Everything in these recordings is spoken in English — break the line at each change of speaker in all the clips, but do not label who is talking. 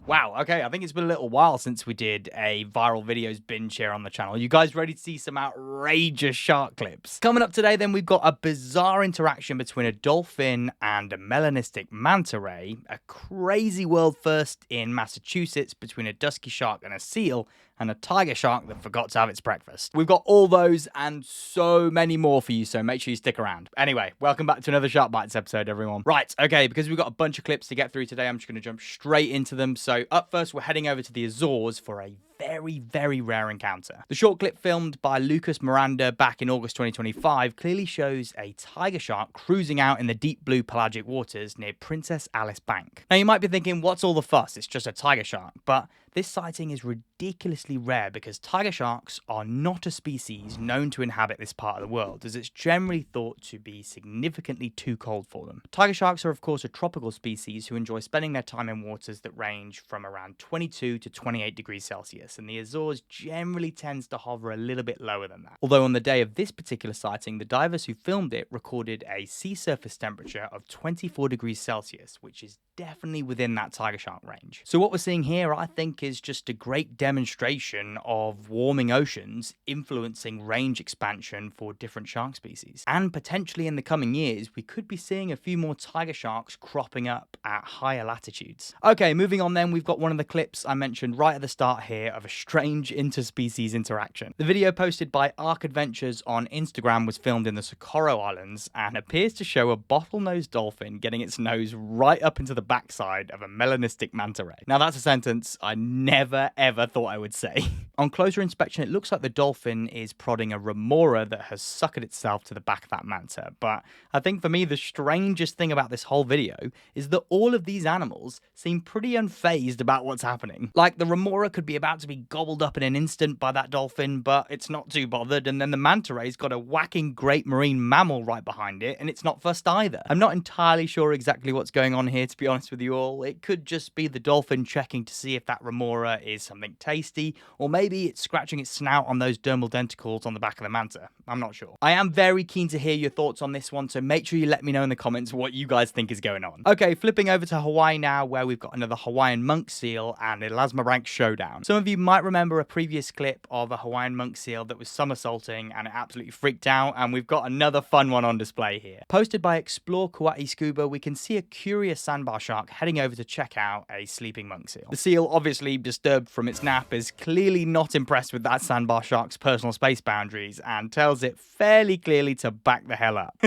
Wow, okay, I think it's been a little while since we did a viral videos binge here on the channel. You guys ready to see some outrageous shark clips? Coming up today, then, we've got a bizarre interaction between a dolphin and a melanistic manta ray, a crazy world first in Massachusetts between a dusky shark and a seal, and a tiger shark that forgot to have its breakfast. We've got all those and so many more for you, so make sure you stick around. Anyway, welcome back to another Shark Bites episode, everyone. Right, okay, because we've got a bunch of clips to get through today, I'm just going to jump straight into them. So up first, we're heading over to the Azores for a very rare encounter. The short clip filmed by Lucas Miranda back in August 2025 clearly shows a tiger shark cruising out in the deep blue pelagic waters near Princess Alice Bank. Now you might be thinking, what's all the fuss? It's just a tiger shark. But this sighting is ridiculously rare because tiger sharks are not a species known to inhabit this part of the world, as it's generally thought to be significantly too cold for them. Tiger sharks are of course a tropical species who enjoy spending their time in waters that range from around 22 to 28 degrees Celsius, and the Azores generally tends to hover a little bit lower than that. Although on the day of this particular sighting, the divers who filmed it recorded a sea surface temperature of 24 degrees Celsius, which is definitely within that tiger shark range. So what we're seeing here, I think, is just a great demonstration of warming oceans influencing range expansion for different shark species. And potentially in the coming years, we could be seeing a few more tiger sharks cropping up at higher latitudes. Okay, moving on then, we've got one of the clips I mentioned right at the start here of a strange interspecies interaction. The video posted by Ark Adventures on Instagram was filmed in the Socorro Islands and appears to show a bottlenose dolphin getting its nose right up into the backside of a melanistic manta ray. Now that's a sentence I never ever thought I would say. On closer inspection, it looks like the dolphin is prodding a remora that has suckered itself to the back of that manta. But I think for me, the strangest thing about this whole video is that all of these animals seem pretty unfazed about what's happening. Like the remora could be about to be gobbled up in an instant by that dolphin, but it's not too bothered, and then the manta ray's got a whacking great marine mammal right behind it, and it's not fussed either. I'm not entirely sure exactly what's going on here, to be honest with you all. It could just be the dolphin checking to see if that remora is something tasty, or maybe it's scratching its snout on those dermal denticles on the back of the manta. I'm not sure. I am very keen to hear your thoughts on this one, so make sure you let me know in the comments what you guys think is going on. Okay, flipping over to Hawaii now, where we've got another Hawaiian monk seal and elasmorank showdown. Some of you might remember a previous clip of a Hawaiian monk seal that was somersaulting and it absolutely freaked out, and we've got another fun one on display here. Posted by Explore Kauai Scuba, we can see a curious sandbar shark heading over to check out a sleeping monk seal. The seal, obviously disturbed from its nap, is clearly not impressed with that sandbar shark's personal space boundaries and tells it fairly clearly to back the hell up.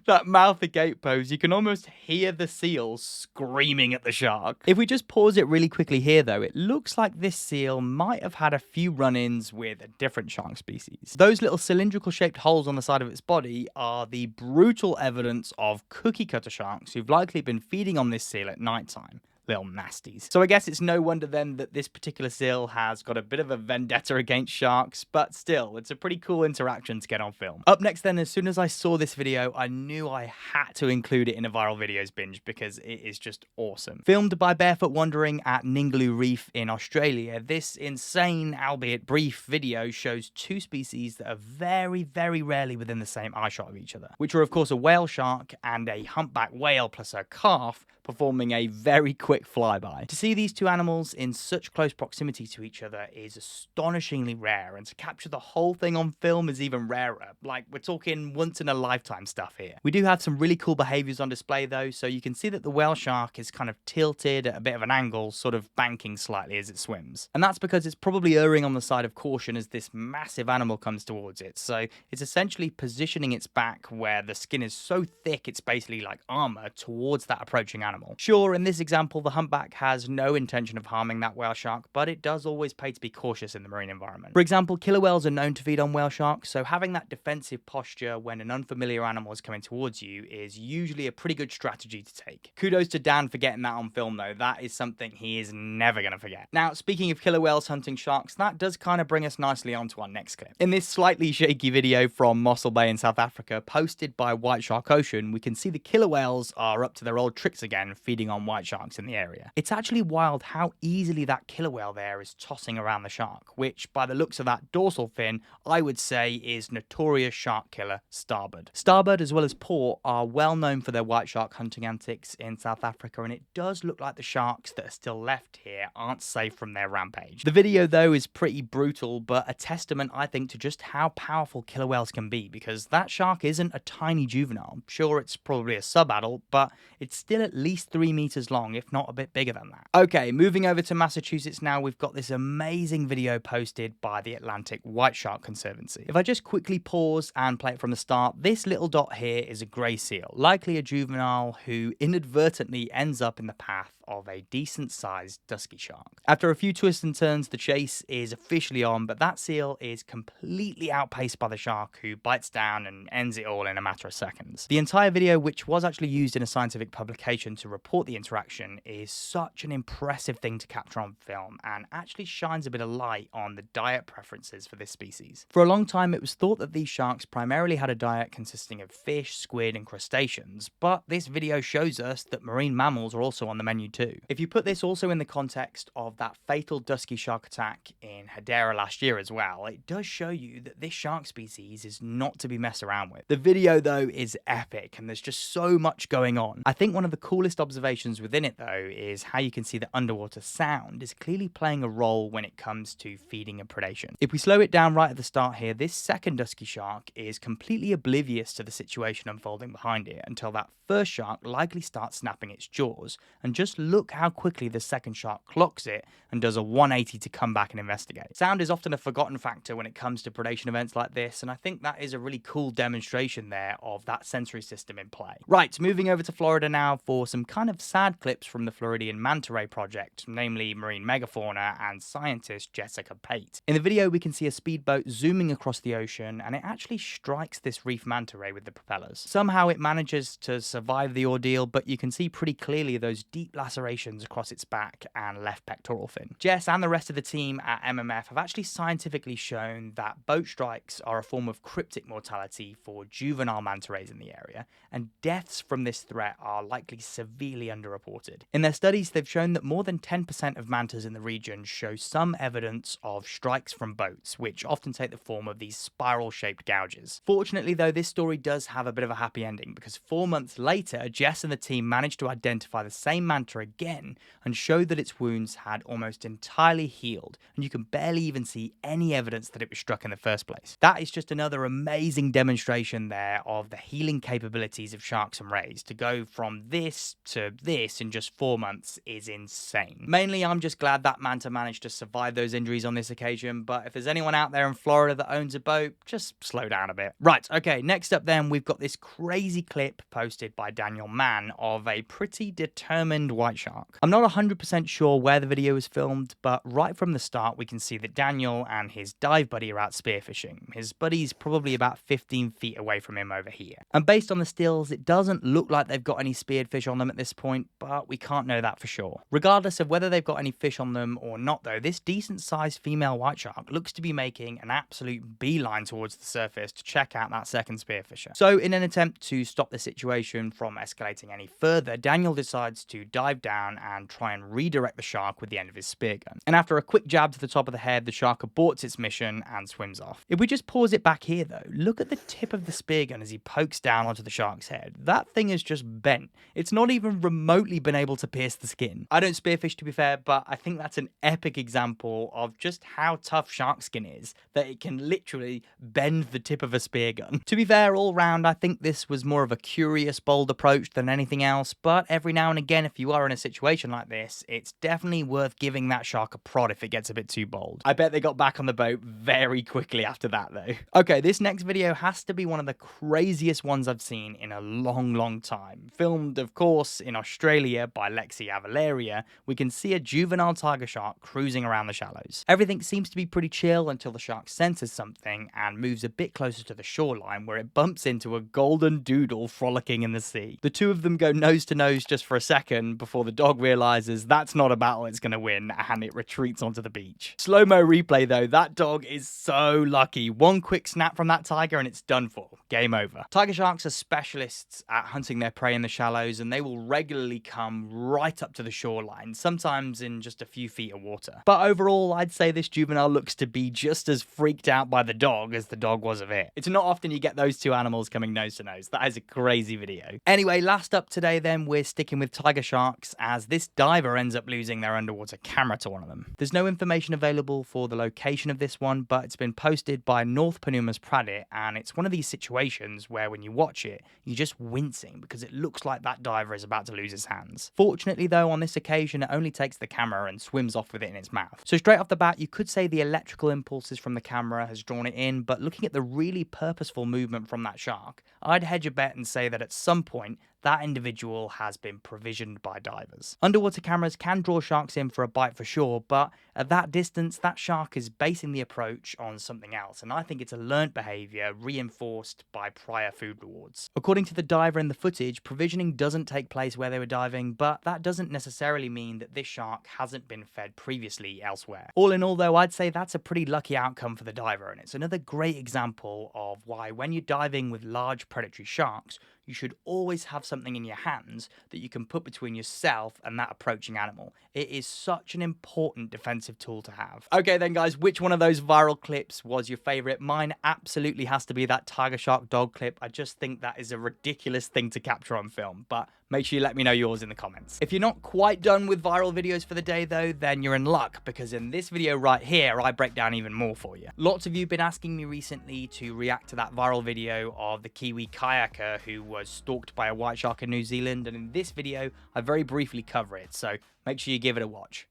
That mouth agape pose, you can almost hear the seal screaming at the shark. If we just pause it really quickly here though, it looks like this seal might have had a few run-ins with a different shark species. Those little cylindrical shaped holes on the side of its body are the brutal evidence of cookie cutter sharks who've likely been feeding on this seal at nighttime. Little nasties. So I guess it's no wonder then that this particular seal has got a bit of a vendetta against sharks, but still, it's a pretty cool interaction to get on film. Up next then, as soon as I saw this video, I knew I had to include it in a viral videos binge because it is just awesome. Filmed by Barefoot Wandering at Ningaloo Reef in Australia, this insane, albeit brief video shows two species that are very rarely within the same eye shot of each other, which are of course a whale shark and a humpback whale plus her calf, performing a very quick flyby. To see these two animals in such close proximity to each other is astonishingly rare, and to capture the whole thing on film is even rarer. Like, we're talking once in a lifetime stuff here. We do have some really cool behaviors on display though, so you can see that the whale shark is kind of tilted at a bit of an angle, sort of banking slightly as it swims. And that's because it's probably erring on the side of caution as this massive animal comes towards it. So it's essentially positioning its back where the skin is so thick it's basically like armor towards that approaching animal. Sure, in this example, the humpback has no intention of harming that whale shark, but it does always pay to be cautious in the marine environment. For example, killer whales are known to feed on whale sharks, so having that defensive posture when an unfamiliar animal is coming towards you is usually a pretty good strategy to take. Kudos to Dan for getting that on film though. That is something he is never going to forget. Now, speaking of killer whales hunting sharks, that does kind of bring us nicely onto our next clip. In this slightly shaky video from Mossel Bay in South Africa, posted by White Shark Ocean, we can see the killer whales are up to their old tricks again when feeding on white sharks in the area. It's actually wild how easily that killer whale there is tossing around the shark, which by the looks of that dorsal fin, I would say is notorious shark killer Starboard. Starboard as well as Port are well known for their white shark hunting antics in South Africa, and it does look like the sharks that are still left here aren't safe from their rampage. The video though is pretty brutal, but a testament I think to just how powerful killer whales can be, because that shark isn't a tiny juvenile. Sure, it's probably a sub-adult, but it's still at least 3 meters long, if not a bit bigger than that. Okay, moving over to Massachusetts now, we've got this amazing video posted by the Atlantic White Shark Conservancy. If I just quickly pause and play it from the start, this little dot here is a grey seal, likely a juvenile who inadvertently ends up in the path of a decent-sized dusky shark. After a few twists and turns, the chase is officially on, but that seal is completely outpaced by the shark, who bites down and ends it all in a matter of seconds. The entire video, which was actually used in a scientific publication to report the interaction, is such an impressive thing to capture on film, and actually shines a bit of light on the diet preferences for this species. For a long time, it was thought that these sharks primarily had a diet consisting of fish, squid, and crustaceans, but this video shows us that marine mammals are also on the menu too. If you put this also in the context of that fatal dusky shark attack in Hadera last year as well, it does show you that this shark species is not to be messed around with. The video though is epic, and there's just so much going on. I think one of the coolest observations within it though is how you can see that underwater sound is clearly playing a role when it comes to feeding and predation. If we slow it down right at the start here, this second dusky shark is completely oblivious to the situation unfolding behind it until that first shark likely starts snapping its jaws, and just look how quickly the second shark clocks it and does a 180 to come back and investigate. Sound is often a forgotten factor when it comes to predation events like this, and I think that is a really cool demonstration there of that sensory system in play. Right, moving over to Florida now for some kind of sad clips from the Floridian manta ray project, namely marine megafauna and scientist Jessica Pate. In the video we can see a speedboat zooming across the ocean, and it actually strikes this reef manta ray with the propellers. Somehow it manages to survive the ordeal, but you can see pretty clearly those deep lacerations across its back and left pectoral fin. Jess and the rest of the team at MMF have actually scientifically shown that boat strikes are a form of cryptic mortality for juvenile manta rays in the area, and deaths from this threat are likely severely underreported. In their studies, they've shown that more than 10% of mantas in the region show some evidence of strikes from boats, which often take the form of these spiral-shaped gouges. Fortunately though, this story does have a bit of a happy ending, because 4 months later, Jess and the team managed to identify the same manta again and showed that its wounds had almost entirely healed, and you can barely even see any evidence that it was struck in the first place. That is just another amazing demonstration there of the healing capabilities of sharks and rays. To go from this to this in just 4 months is insane. Mainly, I'm just glad that manta managed to survive those injuries on this occasion, but if there's anyone out there in Florida that owns a boat, just slow down a bit. Right, okay, next up then, we've got this crazy clip posted by Daniel Mann of a pretty determined white shark. I'm not 100% sure where the video was filmed, but right from the start we can see that Daniel and his dive buddy are out spearfishing. His buddy's probably about 15 feet away from him over here. And based on the stills, it doesn't look like they've got any speared fish on them at this point, but we can't know that for sure. Regardless of whether they've got any fish on them or not though, this decent sized female white shark looks to be making an absolute beeline towards the surface to check out that second spearfisher. So in an attempt to stop the situation from escalating any further, Daniel decides to dive down and try and redirect the shark with the end of his spear gun. And after a quick jab to the top of the head, the shark aborts its mission and swims off. If we just pause it back here though, look at the tip of the spear gun as he pokes down onto the shark's head. That thing is just bent. It's not even remotely been able to pierce the skin. I don't spearfish to be fair, but I think that's an epic example of just how tough shark skin is, that it can literally bend the tip of a spear gun. To be fair, all round, I think this was more of a curious, bold approach than anything else, but every now and again, if you are in a situation like this, it's definitely worth giving that shark a prod if it gets a bit too bold. I bet they got back on the boat very quickly after that though. Okay, this next video has to be one of the craziest ones I've seen in a long time. Filmed, of course, in Australia by Lexi Avalaria, we can see a juvenile tiger shark cruising around the shallows. Everything seems to be pretty chill until the shark senses something and moves a bit closer to the shoreline, where it bumps into a golden doodle frolicking in the sea. The two of them go nose to nose just for a second before before the dog realizes that's not a battle it's going to win, and it retreats onto the beach. Slow-mo replay though, that dog is so lucky. One quick snap from that tiger and it's done for. Game over. Tiger sharks are specialists at hunting their prey in the shallows, and they will regularly come right up to the shoreline, sometimes in just a few feet of water. But overall, I'd say this juvenile looks to be just as freaked out by the dog as the dog was of it. It's not often you get those two animals coming nose to nose. That is a crazy video. Anyway, last up today then, we're sticking with tiger sharks, as this diver ends up losing their underwater camera to one of them. There's no information available for the location of this one, but it's been posted by North Panumas Pradit, and it's one of these situations where when you watch it, you're just wincing because it looks like that diver is about to lose his hands. Fortunately though, on this occasion, it only takes the camera and swims off with it in its mouth. So straight off the bat, you could say the electrical impulses from the camera has drawn it in, but looking at the really purposeful movement from that shark, I'd hedge a bet and say that at some point, that individual has been provisioned by divers. Underwater cameras can draw sharks in for a bite for sure, but at that distance, that shark is basing the approach on something else, and I think it's a learned behavior reinforced by prior food rewards. According to the diver in the footage, provisioning doesn't take place where they were diving, but that doesn't necessarily mean that this shark hasn't been fed previously elsewhere. All in all though, I'd say that's a pretty lucky outcome for the diver, and it's another great example of why when you're diving with large predatory sharks, you should always have something in your hands that you can put between yourself and that approaching animal. It is such an important defensive tool to have. Okay then guys, which one of those viral clips was your favorite? Mine absolutely has to be that tiger shark dog clip. I just think that is a ridiculous thing to capture on film, but make sure you let me know yours in the comments. If you're not quite done with viral videos for the day though, then you're in luck, because in this video right here, I break down even more for you. Lots of you have been asking me recently to react to that viral video of the Kiwi kayaker who was stalked by a white shark in New Zealand, and in this video, I very briefly cover it, so make sure you give it a watch.